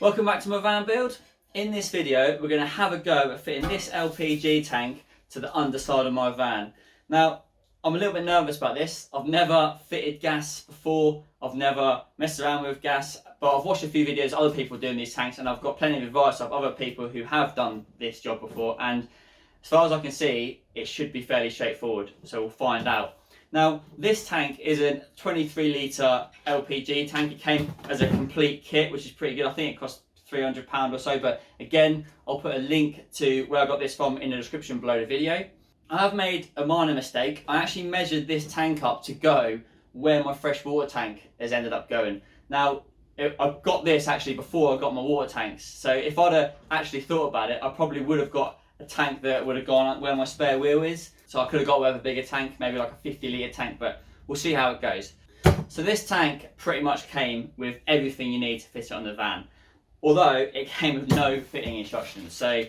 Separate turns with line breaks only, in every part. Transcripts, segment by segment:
Welcome back to my van build. In this video we're going to have a go at fitting this LPG tank to the underside of my van. Now I'm a little bit nervous about this. I've never fitted gas before, I've never messed around with gas, but I've watched a few videos of other people doing these tanks and I've got plenty of advice of other people who have done this job before, and as far as I can see it should be fairly straightforward, so we'll find out. Now this tank is a 23 litre LPG tank. It came as a complete kit, which is pretty good. I think it cost £300 or so, but again I'll put a link to where I got this from in the description below the video. I have made a minor mistake. I actually measured this tank up to go where my freshwater tank has ended up going. Now I got this actually before I got my water tanks, so if I'd have actually thought about it I probably would have got a tank that would have gone where my spare wheel is. So I could have got with a bigger tank, maybe like a 50 litre tank, but we'll see how it goes. So this tank pretty much came with everything you need to fit it on the van, although it came with no fitting instructions. So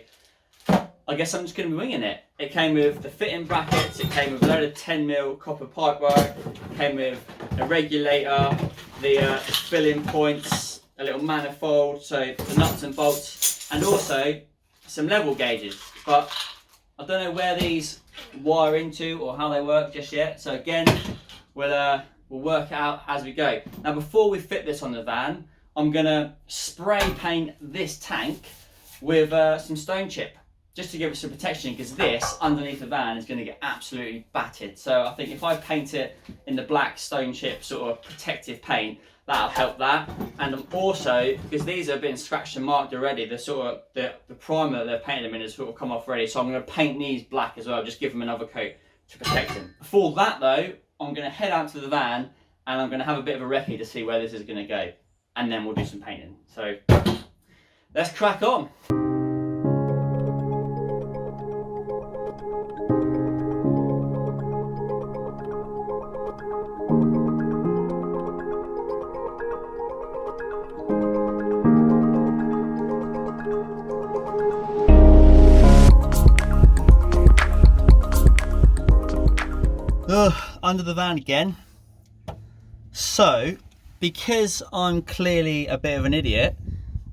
I guess I'm just going to be winging it. It came with the fitting brackets, it came with a load of 10mm copper pipework, it came with a regulator, the filling points, a little manifold, so the nuts and bolts, and also some level gauges. But I don't know where these wire into or how they work just yet, so again we'll work it out as we go. Now before we fit this on the van, I'm gonna spray paint this tank with some stone chip just to give it some protection, because this underneath the van is going to get absolutely battered. So I think if I paint it in the black stone chip sort of protective paint, that'll help that. And I'm also, because these have been scratched and marked already, the sort of the primer that they're painting them in has sort of come off already, so I'm going to paint these black as well, just give them another coat to protect them. Before that though, I'm going to head out to the van and I'm going to have a bit of a recce to see where this is going to go, and then we'll do some painting. So let's crack on. Under the van again. So because I'm clearly a bit of an idiot,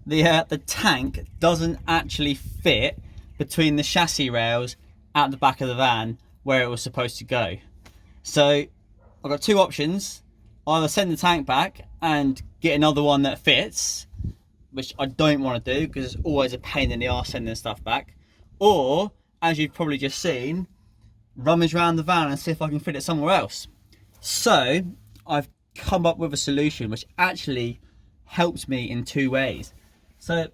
the tank doesn't actually fit between the chassis rails at the back of the van where it was supposed to go. So I've got two options: either send the tank back and get another one that fits, which I don't want to do because it's always a pain in the arse sending stuff back, or, as you've probably just seen, rummage around the van and see if I can fit it somewhere else. So I've come up with a solution which actually helps me in two ways. So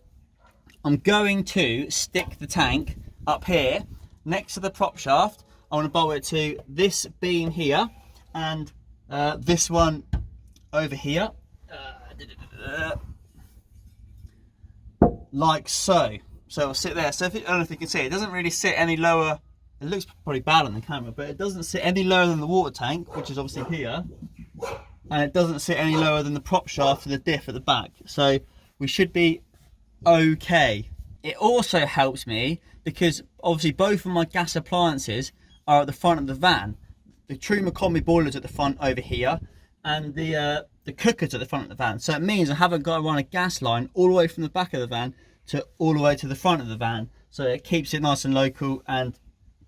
I'm going to stick the tank up here next to the prop shaft. I want to bolt it to this beam here and this one over here, like so. So it'll sit there. So if it, I don't know if you can see, it doesn't really sit any lower. It looks probably bad on the camera, but it doesn't sit any lower than the water tank, which is obviously here, and it doesn't sit any lower than the prop shaft for the diff at the back. So we should be okay. It also helps me because obviously both of my gas appliances are at the front of the van. The True McCombie boiler's at the front over here, and the cooker's at the front of the van. So it means I haven't got to run a gas line all the way from the back of the van to all the way to the front of the van. So it keeps it nice and local and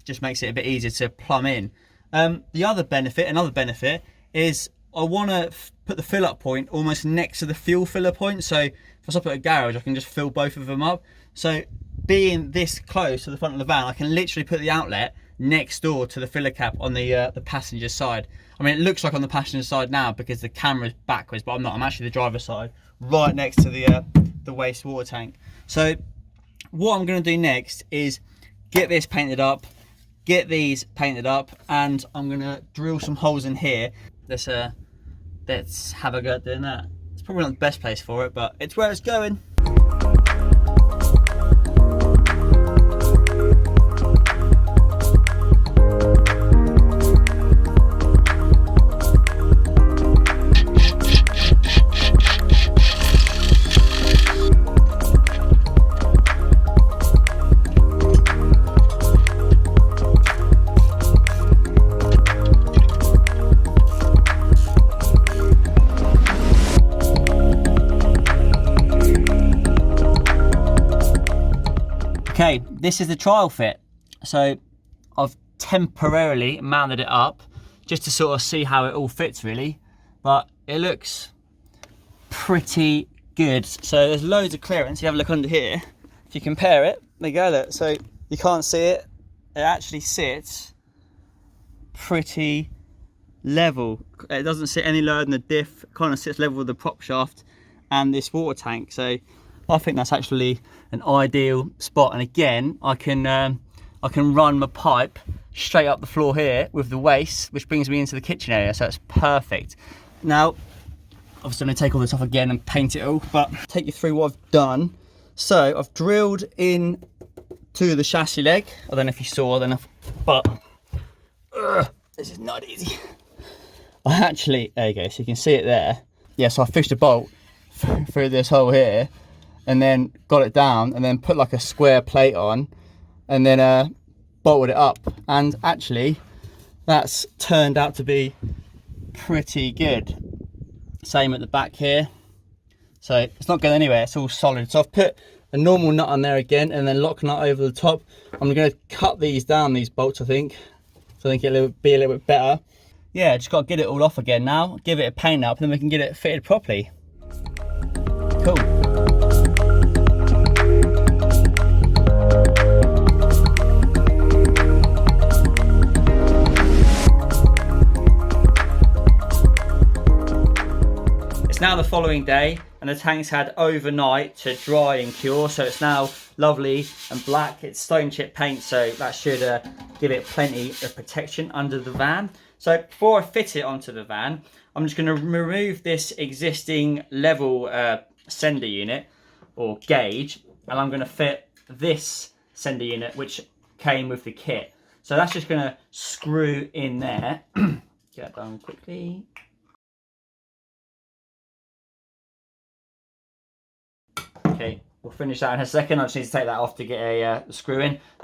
just makes it a bit easier to plumb in. Another benefit is I want to put the fill up point almost next to the fuel filler point. So if I stop at a garage, I can just fill both of them up. So being this close to the front of the van, I can literally put the outlet next door to the filler cap on the passenger side. I mean, it looks like on the passenger side now because the camera's backwards, but I'm not. I'm actually the driver's side, right next to the wastewater tank. So what I'm going to do next is get this painted up, get these painted up, and I'm gonna drill some holes in here. Let's have a go at doing that. It's probably not the best place for it, but it's where it's going. Okay, this is the trial fit. So I've temporarily mounted it up just to sort of see how it all fits really, but it looks pretty good. So there's loads of clearance. You have a look under here. If you compare it, there you go, look. So you can't see it. It actually sits pretty level. It doesn't sit any lower than the diff. It kind of sits level with the prop shaft and this water tank. So I think that's actually an ideal spot. And again, I can run my pipe straight up the floor here with the waste, which brings me into the kitchen area. So it's perfect. Now, obviously I'm going to take all this off again and paint it all, but take you through what I've done. So I've drilled in to the chassis leg. I don't know if you saw enough, but this is not easy. I actually, there you go, so you can see it there. Yeah, so I fished a bolt through this hole here and then got it down and then put like a square plate on and then bolted it up. And actually, that's turned out to be pretty good. Same at the back here. So it's not going anywhere, it's all solid. So I've put a normal nut on there again and then lock nut over the top. I'm going to cut these down, these bolts, I think. So I think it'll be a little bit better. Yeah, just got to get it all off again now, give it a paint up, and then we can get it fitted properly. Cool. It's now the following day and the tank's had overnight to dry and cure, so it's now lovely and black. It's stone chip paint, so that should give it plenty of protection under the van. So before I fit it onto the van, I'm just going to remove this existing level sender unit or gauge, and I'm going to fit this sender unit which came with the kit. So that's just going to screw in there. Get that done quickly. Okay, we'll finish that in a second. I just need to take that off to get a screw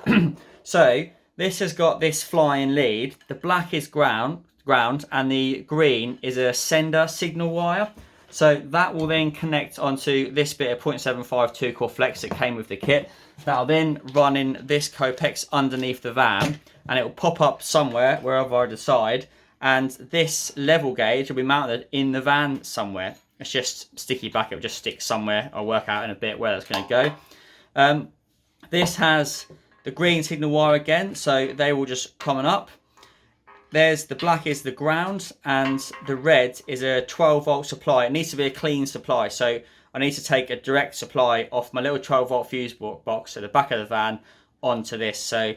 in. So this has got this flying lead. The black is ground and the green is a sender signal wire. So that will then connect onto this bit of 0.75 2-core flex that came with the kit. That'll then run in this Copex underneath the van and it will pop up somewhere, wherever I decide. And this level gauge will be mounted in the van somewhere. It's just sticky back, it will just stick somewhere. I'll work out in a bit where that's going to go. This has the green signal wire again, so they will just coming up. There's the black is the ground and the red is a 12 volt supply. It needs to be a clean supply, so I need to take a direct supply off my little 12 volt fuse box at the back of the van onto this. So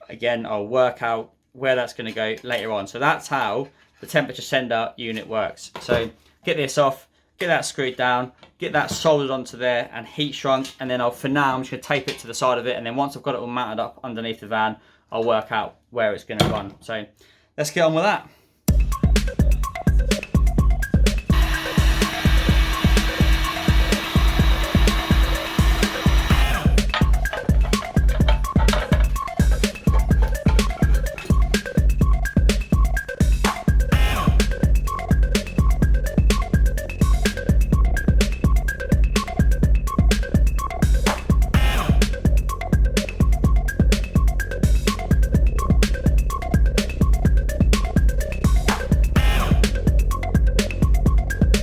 again, I'll work out where that's going to go later on. So that's how the temperature sender unit works. So get this off, get that screwed down, get that soldered onto there and heat shrunk, and then for now I'm just going to tape it to the side of it, and then once I've got it all mounted up underneath the van, I'll work out where it's going to run. So let's get on with that.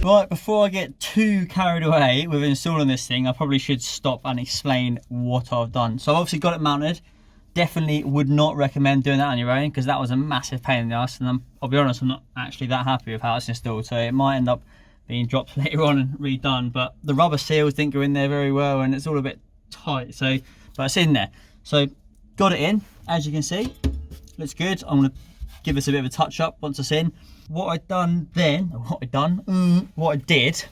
Right, before I get too carried away with installing this thing, I probably should stop and explain what I've done. So I've obviously got it mounted. Definitely would not recommend doing that on your own, because that was a massive pain in the ass, and I'll be honest, I'm not actually that happy with how it's installed, so it might end up being dropped later on and redone. But the rubber seals didn't go in there very well, and it's all a bit tight, so but it's in there. So got it in, as you can see, looks good. I'm going to give this a bit of a touch up once it's in. What I did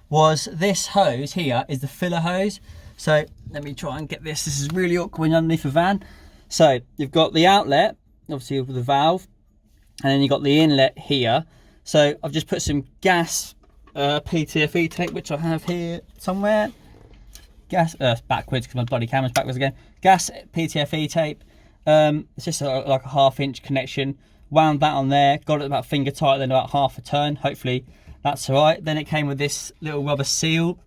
was this hose here is the filler hose. So let me try and get this. This is really awkward when you're underneath a van. So you've got the outlet, obviously with the valve, and then you've got the inlet here. So I've just put some gas PTFE tape, which I have here somewhere. Gas, backwards because my bloody camera's backwards again. Gas PTFE tape. It's just like a 1/2 inch connection. Wound that on there, got it about finger tight, then about half a turn. Hopefully that's all right. Then it came with this little rubber seal,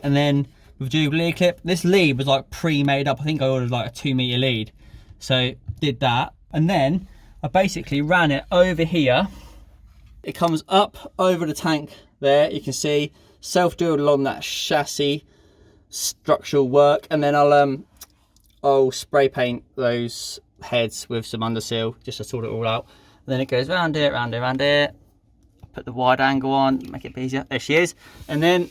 and then with Jubilee clip. This lead was like pre-made up. I think I ordered like a 2-meter lead. So did that. And then I basically ran it over here. It comes up over the tank there. You can see self-drilled along that chassis structural work. And then I'll spray paint those heads with some underseal just to sort it all out. And then it goes round here, round here, round here. Put the wide angle on, make it easier. There she is. And then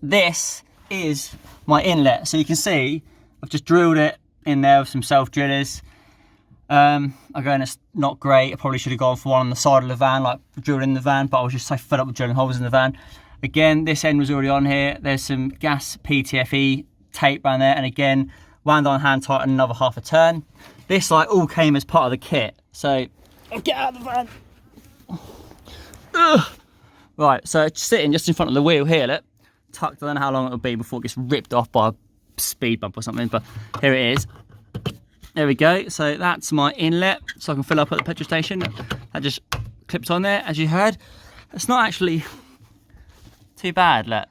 this is my inlet. So you can see I've just drilled it in there with some self-drillers. Again, it's not great. I probably should have gone for one on the side of the van, like drilled in the van, but I was just so fed up with drilling holes in the van. Again, this end was already on here. There's some gas PTFE tape around there, and again, wound on hand tighten another half a turn. This like all came as part of the kit. So I'll get out of the van. Ugh. Right, so it's sitting just in front of the wheel here, look. Tucked, I don't know how long it'll be before it gets ripped off by a speed bump or something, but here it is. There we go. So that's my inlet, so I can fill up at the petrol station. That just clips on there, as you heard. It's not actually too bad, look.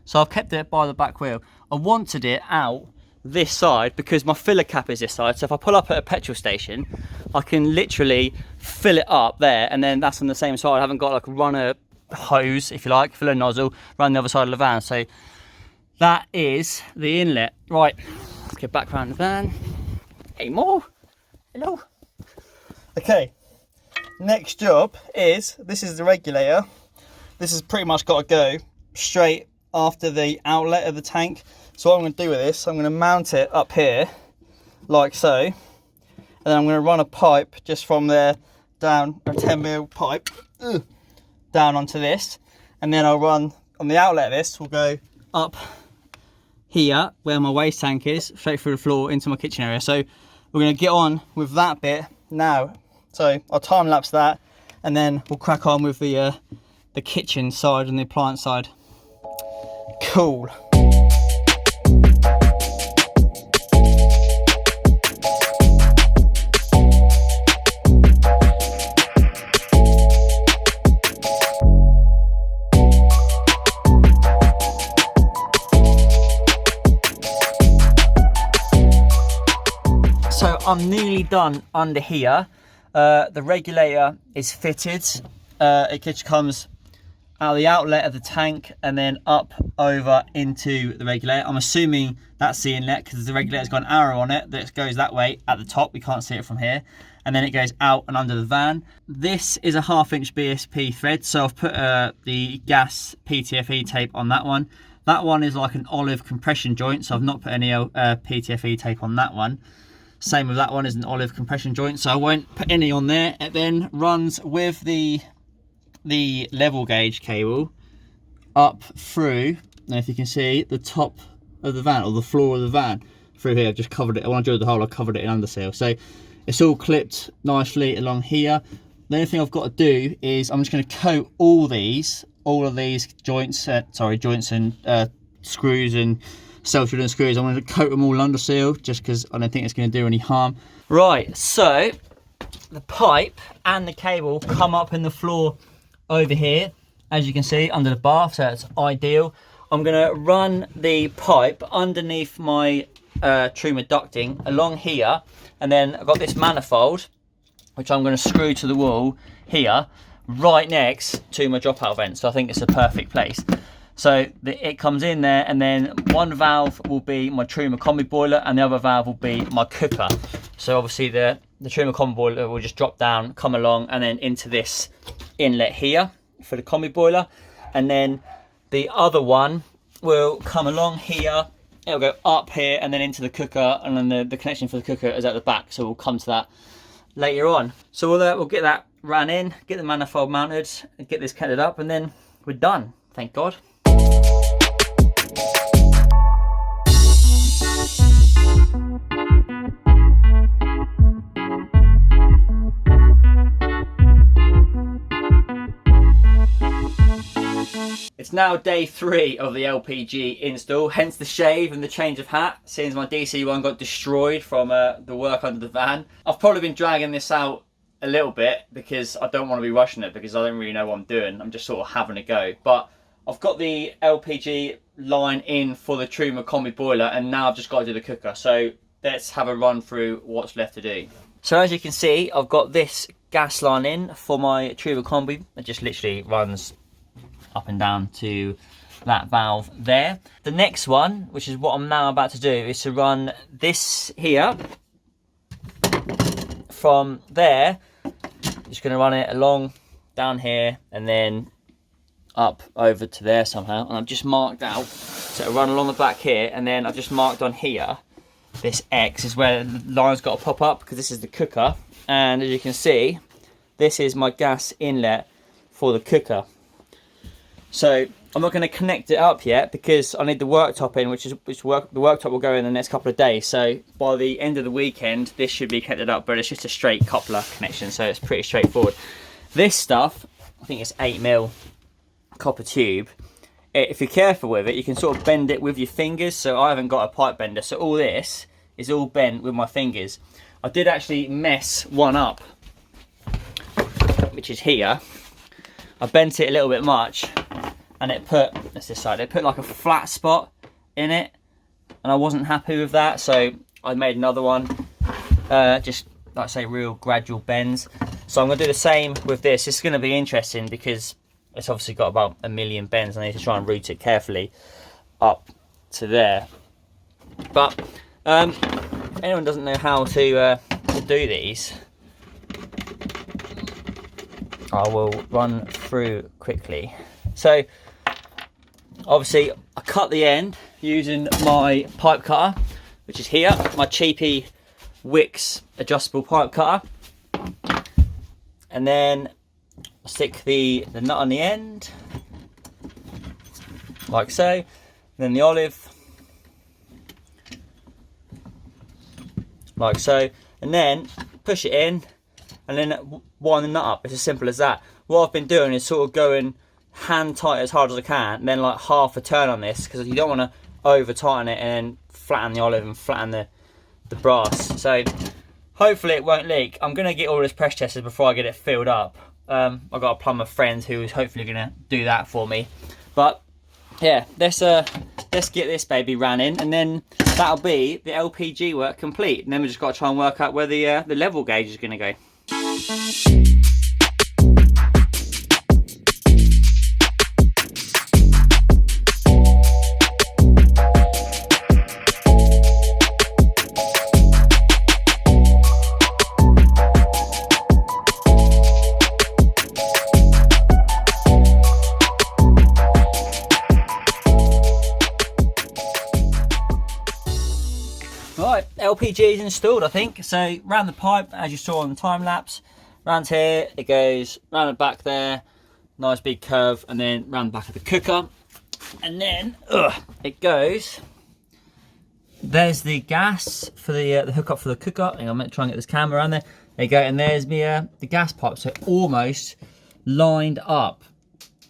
So I've kept it by the back wheel. I wanted it out this side because my filler cap is this side. So if I pull up at a petrol station, I can literally fill it up there, and then that's on the same side. I haven't got like a runner hose, if you like, filler nozzle, run the other side of the van. So that is the inlet. Right. Let's get back around the van. Hey, more. Hello. Okay. Next job is, this is the regulator. This has pretty much got to go straight after the outlet of the tank. So what I'm going to do with this, I'm going to mount it up here, like so. And then I'm going to run a pipe just from there down, a 10mm pipe, down onto this. And then I'll run, on the outlet of this, will go up here where my waste tank is, straight through the floor into my kitchen area. So we're going to get on with that bit now. So I'll time lapse that, and then we'll crack on with the kitchen side and the appliance side. Cool. So I'm nearly done under here. The regulator is fitted. It just comes out of the outlet of the tank and then up over into the regulator. I'm assuming that's the inlet because the regulator's got an arrow on it that goes that way at the top. We can't see it from here. And then it goes out and under the van. This is a 1/2" BSP thread. So I've put the gas PTFE tape on that one. That one is like an olive compression joint. So I've not put any PTFE tape on that one. Same with that one, is an olive compression joint, so I won't put any on there. It then runs with the level gauge cable up through, now if you can see, the top of the van, or the floor of the van. Through here, I've just covered it. When I drilled the hole, I covered it in underseal. So it's all clipped nicely along here. The only thing I've got to do is I'm just going to coat all of these joints, joints and screws and self-drilled screws. I'm going to coat them all underseal just because I don't think it's going to do any harm. Right, so the pipe and the cable come up in the floor over here, as you can see, under the bath, so it's ideal. I'm going to run the pipe underneath my Truma ducting along here, and then I've got this manifold which I'm going to screw to the wall here right next to my dropout vent, so I think it's a perfect place. So it comes in there, and then one valve will be my Truma combi boiler and the other valve will be my cooker. So obviously the Truma combi boiler will just drop down, come along, and then into this inlet here for the combi boiler. And then the other one will come along here, it'll go up here and then into the cooker, and then the connection for the cooker is at the back, so we'll come to that later on. So we'll get that ran in, get the manifold mounted, get this connected up, and then we're done, thank God. It's now day 3 of the LPG install, hence the shave and the change of hat, since my DC one got destroyed from the work under the van. I've probably been dragging this out a little bit because I don't want to be rushing it, because I don't really know what I'm doing. I'm just sort of having a go. But I've got the LPG line in for the Truma combi boiler, and now I've just got to do the cooker. So let's have a run through what's left to do. So as you can see, I've got this gas line in for my Truma combi. It just literally runs up and down to that valve there. The next one, which is what I'm now about to do, is to run this here from there. Just going to run it along down here and then up over to there somehow, and I've just marked out, so it'll run along the back here, and then I've just marked on here, this X is where the line's got to pop up, because this is the cooker, and as you can see, this is my gas inlet for the cooker. So I'm not going to connect it up yet because I need the worktop in, the worktop will go in the next couple of days. So by the end of the weekend, this should be connected up, but it's just a straight coupler connection, so it's pretty straightforward. This stuff, I think it's 8mm copper tube. If you're careful with it, you can sort of bend it with your fingers. So I haven't got a pipe bender, so all this is all bent with my fingers. I did actually mess one up, which is here. I bent it a little bit much, and it put, that's this side, it put like a flat spot in it, and I wasn't happy with that, so I made another one, just like I say, real gradual bends. So I'm going to do the same with this. This is going to be interesting because it's obviously got about 1,000,000 bends. I need to try and route it carefully up to there. But if anyone doesn't know how to do these, I will run through quickly. So obviously I cut the end using my pipe cutter, which is here, my cheapy Wix adjustable pipe cutter, and then I stick the nut on the end like so, and then the olive like so, and then push it in and then wind the nut up. It's as simple as that. What I've been doing is sort of going hand tight as hard as I can, and then like half a turn on this, because you don't want to over tighten it and then flatten the olive and flatten the brass. So hopefully it won't leak. I'm going to get all this pressure tested before I get it filled up. I've got a plumber friend who is hopefully going to do that for me. But yeah, let's get this baby ran in, and then that'll be the LPG work complete. And then we just got to try and work out where the level gauge is going to go. Right, LPG is installed, I think. So round the pipe, as you saw on the time lapse, round here, it goes round the back there, nice big curve, and then round the back of the cooker. And then it goes, there's the gas for the hookup for the cooker. Hang on, I'm going to try and get this camera around there. There you go, and there's the gas pipe, so almost lined up,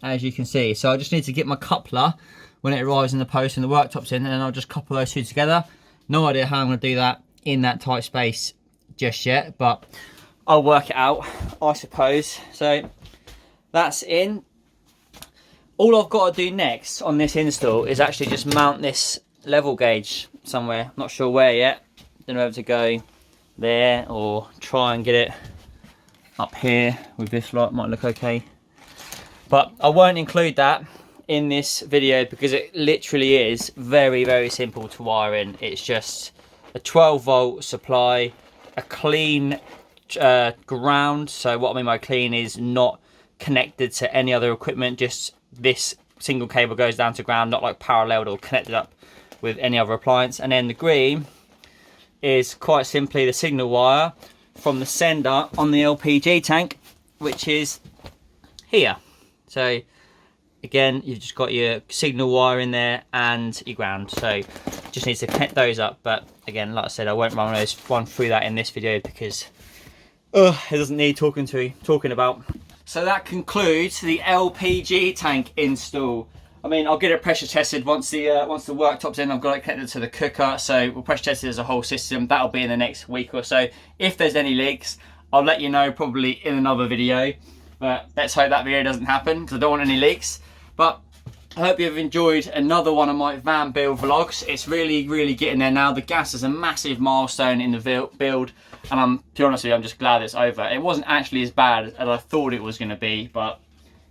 as you can see. So I just need to get my coupler when it arrives in the post and the worktop's in, and then I'll just couple those two together. No idea how I'm going to do that in that tight space just yet, but I'll work it out, I suppose. So that's in. All I've got to do next on this install is actually just mount this level gauge somewhere. Not sure where yet. Don't know whether to go there or try and get it up here with this light. Might look okay. But I won't include that in this video because it literally is very, very simple to wire in. It's just a 12-volt supply, a clean ground. So what I mean by clean is not connected to any other equipment, just this single cable goes down to ground, not like paralleled or connected up with any other appliance. And then the green is quite simply the signal wire from the sender on the LPG tank, which is here. So again, you've just got your signal wire in there and your ground, so just need to connect those up. But again, like I said, I won't run through that in this video because it doesn't need talking about. So that concludes the LPG tank install. I mean, I'll get it pressure tested once the worktop's in. I've got it connected to the cooker, so we'll pressure test it as a whole system. That'll be in the next week or so. If there's any leaks, I'll let you know probably in another video. But let's hope that video doesn't happen because I don't want any leaks. But I hope you've enjoyed another one of my van build vlogs. It's really getting there now. The gas is a massive milestone in the build, and to be honest with you, I'm just glad it's over. It wasn't actually as bad as I thought it was going to be, but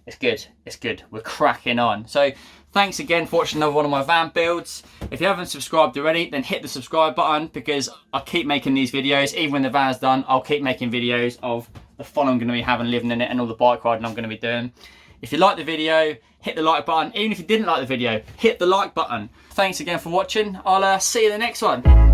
it's good. It's good. We're cracking on. So thanks again for watching another one of my van builds. If you haven't subscribed already, then hit the subscribe button, because I keep making these videos. Even when the van's done, I'll keep making videos of the fun I'm going to be having living in it and all the bike riding I'm going to be doing. If you like the video, hit the like button. Even if you didn't like the video, hit the like button. Thanks again for watching. I'll see you in the next one.